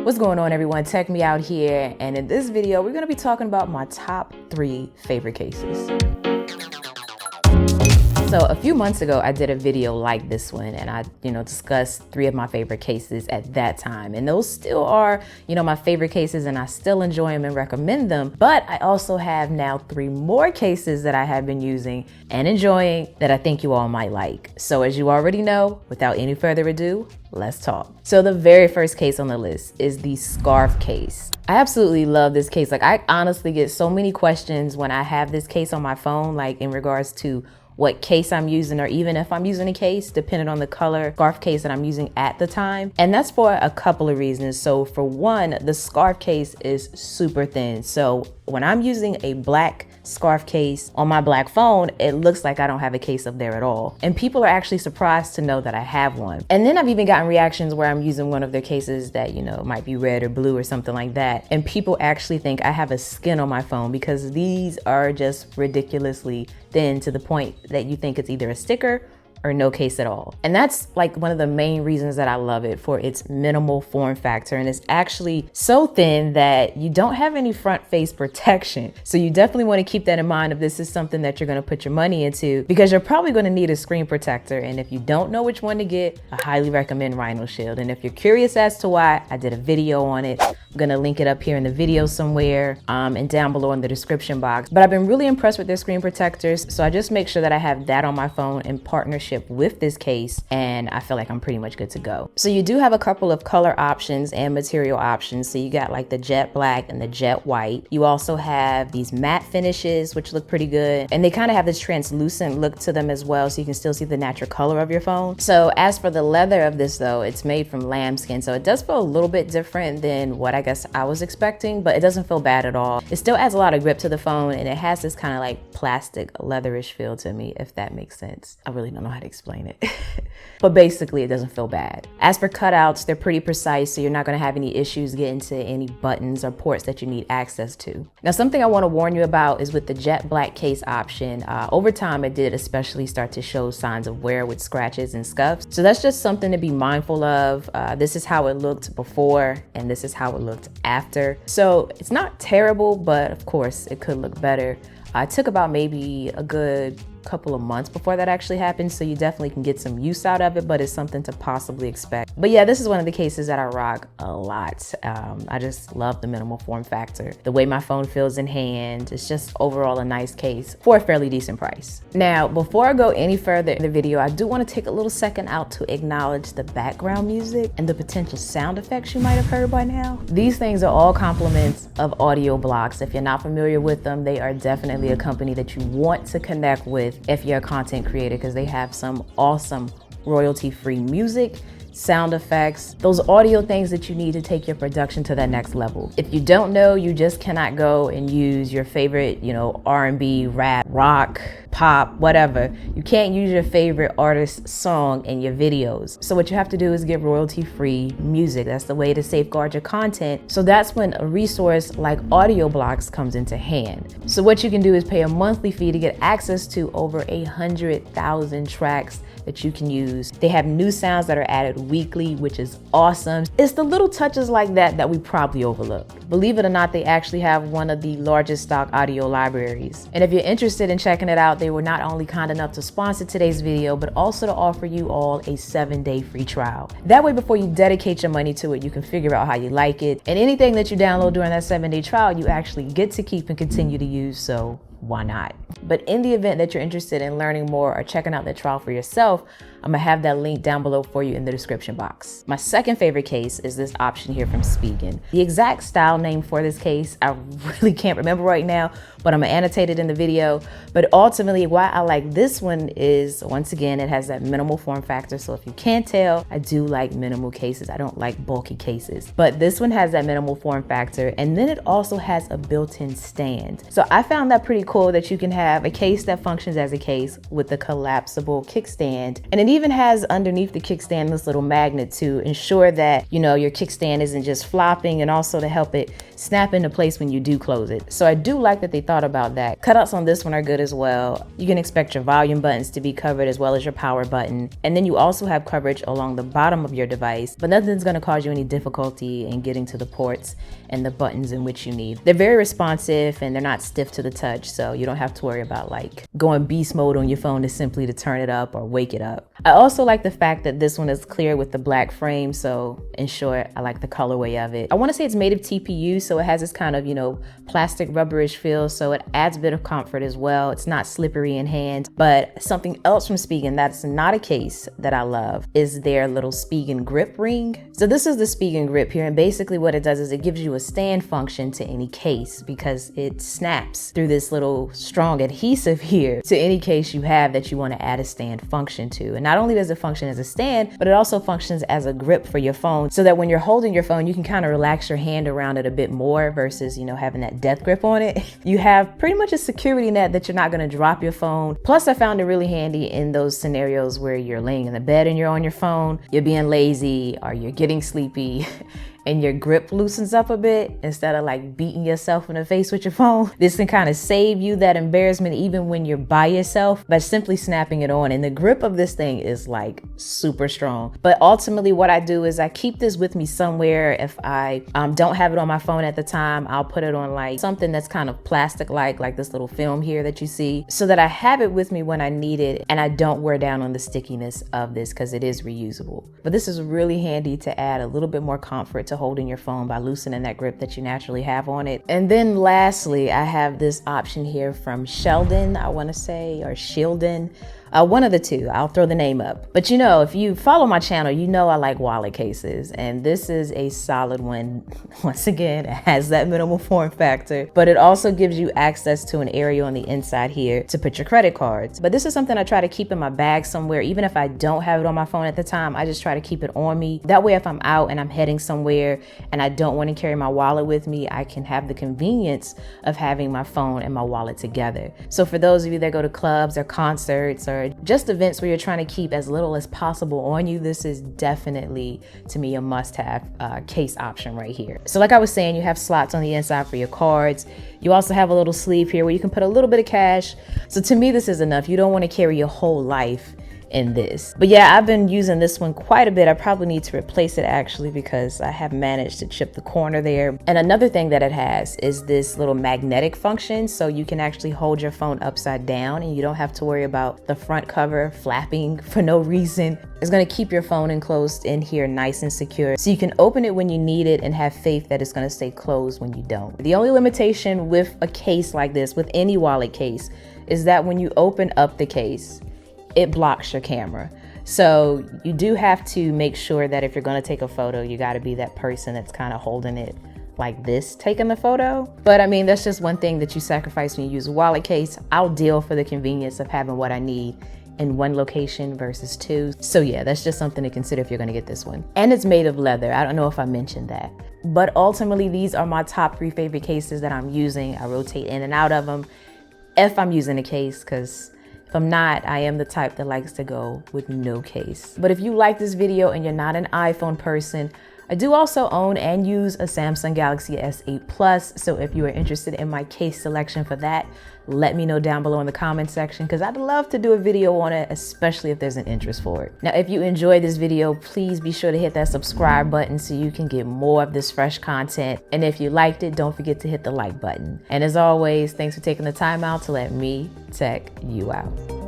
What's going on, everyone? Tech Me Out here, and in this video we're going to be talking about my top 3 favorite cases. So a few months ago I did a video like this one, and I discussed 3 of my favorite cases at that time, and those still are my favorite cases, and I still enjoy them and recommend them. But I also have now 3 more cases that I have been using and enjoying that I think you all might like. So as you already know, without any further ado, let's talk. So the very first case on the list is the scarf case. I absolutely love this case. Like, I honestly get so many questions when I have this case on my phone, like in regards to what case I'm using, or even if I'm using a case, depending on the color scarf case that I'm using at the time. And that's for a couple of reasons. So for one, the scarf case is super thin. So when I'm using a black scarf case on my black phone, it looks like I don't have a case up there at all. And people are actually surprised to know that I have one. And then I've even gotten reactions where I'm using one of their cases that, might be red or blue or something like that. And people actually think I have a skin on my phone because these are just ridiculously thin to the point that you think it's either a sticker or no case at all. And that's like one of the main reasons that I love it, for its minimal form factor. And it's actually so thin that you don't have any front face protection. So you definitely want to keep that in mind if this is something that you're going to put your money into, because you're probably going to need a screen protector. And if you don't know which one to get, I highly recommend Rhino Shield. And if you're curious as to why, I did a video on it. I'm going to link it up here in the video somewhere and down below in the description box. But I've been really impressed with their screen protectors. So I just make sure that I have that on my phone in partnership with this case, and I feel like I'm pretty much good to go. So you do have a couple of color options and material options. So you got like the jet black and the jet white. You also have these matte finishes, which look pretty good, and they kind of have this translucent look to them as well, so you can still see the natural color of your phone. So as for the leather of this though, it's made from lambskin, so it does feel a little bit different than what I guess I was expecting, but it doesn't feel bad at all. It still adds a lot of grip to the phone, and it has this kind of like plastic leatherish feel to me, if that makes sense. I really don't know how to explain it. But basically it doesn't feel bad. As for cutouts, they're pretty precise, so you're not going to have any issues getting to any buttons or ports that you need access to. Now, something I want to warn you about is with the jet black case option, over time it did especially start to show signs of wear with scratches and scuffs. So that's just something to be mindful of. This is how it looked before, and this is how it looked after. So it's not terrible, but of course it could look better. It took about maybe a good couple of months before that actually happened, so you definitely can get some use out of it, but it's something to possibly expect. But yeah, this is one of the cases that I rock a lot. I just love the minimal form factor, the way my phone feels in hand. It's just overall a nice case for a fairly decent price. Now, before I go any further in the video, I do want to take a little second out to acknowledge the background music and the potential sound effects you might have heard by now. These things are all compliments of Audio Blocks. If you're not familiar with them, they are definitely a company that you want to connect with if you're a content creator, because they have some awesome royalty-free music, sound effects, those audio things that you need to take your production to that next level. If you don't know, you just cannot go and use your favorite, R&B, rap, rock, pop, whatever. You can't use your favorite artist's song in your videos. So what you have to do is get royalty-free music. That's the way to safeguard your content. So that's when a resource like Audio Blocks comes into hand. So what you can do is pay a monthly fee to get access to over 100,000 tracks that you can use. They have new sounds that are added weekly, which is awesome. It's the little touches like that that we probably overlook. Believe it or not, they actually have one of the largest stock audio libraries. And if you're interested in checking it out, they were not only kind enough to sponsor today's video, but also to offer you all a 7-day free trial. That way, before you dedicate your money to it, you can figure out how you like it. And anything that you download during that 7-day trial, you actually get to keep and continue to use, so why not? But in the event that you're interested in learning more or checking out the trial for yourself, I'm gonna have that link down below for you in the description box. My second favorite case is this option here from Spigen. The exact style name for this case, I really can't remember right now, but I'm gonna annotate it in the video. But ultimately, why I like this one is, once again, it has that minimal form factor. So if you can't tell, I do like minimal cases. I don't like bulky cases, but this one has that minimal form factor. And then it also has a built-in stand. So I found that pretty cool, that you can have a case that functions as a case with a collapsible kickstand. And it even has underneath the kickstand this little magnet to ensure that, you know, your kickstand isn't just flopping, and also to help it snap into place when you do close it. So I do like that they thought about that. Cutouts on this one are good as well. You can expect your volume buttons to be covered as well as your power button. And then you also have coverage along the bottom of your device, but nothing's gonna cause you any difficulty in getting to the ports and the buttons in which you need. They're very responsive and they're not stiff to the touch, so you don't have to worry about like going beast mode on your phone simply to turn it up or wake it up. I also like the fact that this one is clear with the black frame, so in short, I like the colorway of it. I wanna say it's made of TPU, so it has this kind of, you know, plastic rubberish feel, so it adds a bit of comfort as well. It's not slippery in hand. But something else from Spigen that's not a case that I love is their little Spigen grip ring. So this is the Spigen grip here, and basically what it does is it gives you a stand function to any case because it snaps through this little strong adhesive here to any case you have that you want to add a stand function to. And not only does it function as a stand, but it also functions as a grip for your phone, so that when you're holding your phone, you can kind of relax your hand around it a bit more versus, you know, having that death grip on it. You have pretty much a security net that you're not going to drop your phone. Plus, I found it really handy in those scenarios where you're laying in the bed and you're on your phone, you're being lazy, or you're getting sleepy and your grip loosens up a bit instead of like beating yourself in the face with your phone. This can kind of save you that embarrassment even when you're by yourself by simply snapping it on. And the grip of this thing is like super strong. But ultimately what I do is I keep this with me somewhere. If I don't have it on my phone at the time, I'll put it on like something that's kind of plastic like this little film here that you see, so that I have it with me when I need it and I don't wear down on the stickiness of this because it is reusable. But this is really handy to add a little bit more comfort to holding your phone by loosening that grip that you naturally have on it. And then lastly, I have this option here from Sheldon, I want to say, or Shieldon. One of the two, I'll throw the name up. But you know, if you follow my channel, you know I like wallet cases, and this is a solid one. Once again, it has that minimal form factor, but it also gives you access to an area on the inside here to put your credit cards. But this is something I try to keep in my bag somewhere. Even if I don't have it on my phone at the time, I just try to keep it on me. That way, if I'm out and I'm heading somewhere and I don't want to carry my wallet with me, I can have the convenience of having my phone and my wallet together. So for those of you that go to clubs or concerts or just events where you're trying to keep as little as possible on you, this is definitely, to me, a must-have case option right here. So like I was saying, you have slots on the inside for your cards. You also have a little sleeve here where you can put a little bit of cash. So to me, this is enough. You don't want to carry your whole life in this. But yeah, I've been using this one quite a bit. I probably need to replace it actually because I have managed to chip the corner there. And another thing that it has is this little magnetic function, so you can actually hold your phone upside down and you don't have to worry about the front cover flapping for no reason. It's going to keep your phone enclosed in here nice and secure, so you can open it when you need it and have faith that it's going to stay closed when you don't. The only limitation with a case like this, with any wallet case, is that when you open up the case, it blocks your camera. So you do have to make sure that if you're going to take a photo, you got to be that person that's kind of holding it like this, taking the photo. But I mean, that's just one thing that you sacrifice when you use a wallet case. I'll deal for the convenience of having what I need in one location versus two. So yeah, that's just something to consider if you're going to get this one. And it's made of leather. I don't know if I mentioned that. But ultimately, these are my top 3 favorite cases that I'm using. I rotate in and out of them if I'm using a case, because if I'm not, I am the type that likes to go with no case. But if you like this video and you're not an iPhone person, I do also own and use a Samsung Galaxy S8 Plus. So if you are interested in my case selection for that, let me know down below in the comment section, because I'd love to do a video on it, especially if there's an interest for it. Now, if you enjoyed this video, please be sure to hit that subscribe button so you can get more of this fresh content. And if you liked it, don't forget to hit the like button. And as always, thanks for taking the time out to let me tech you out.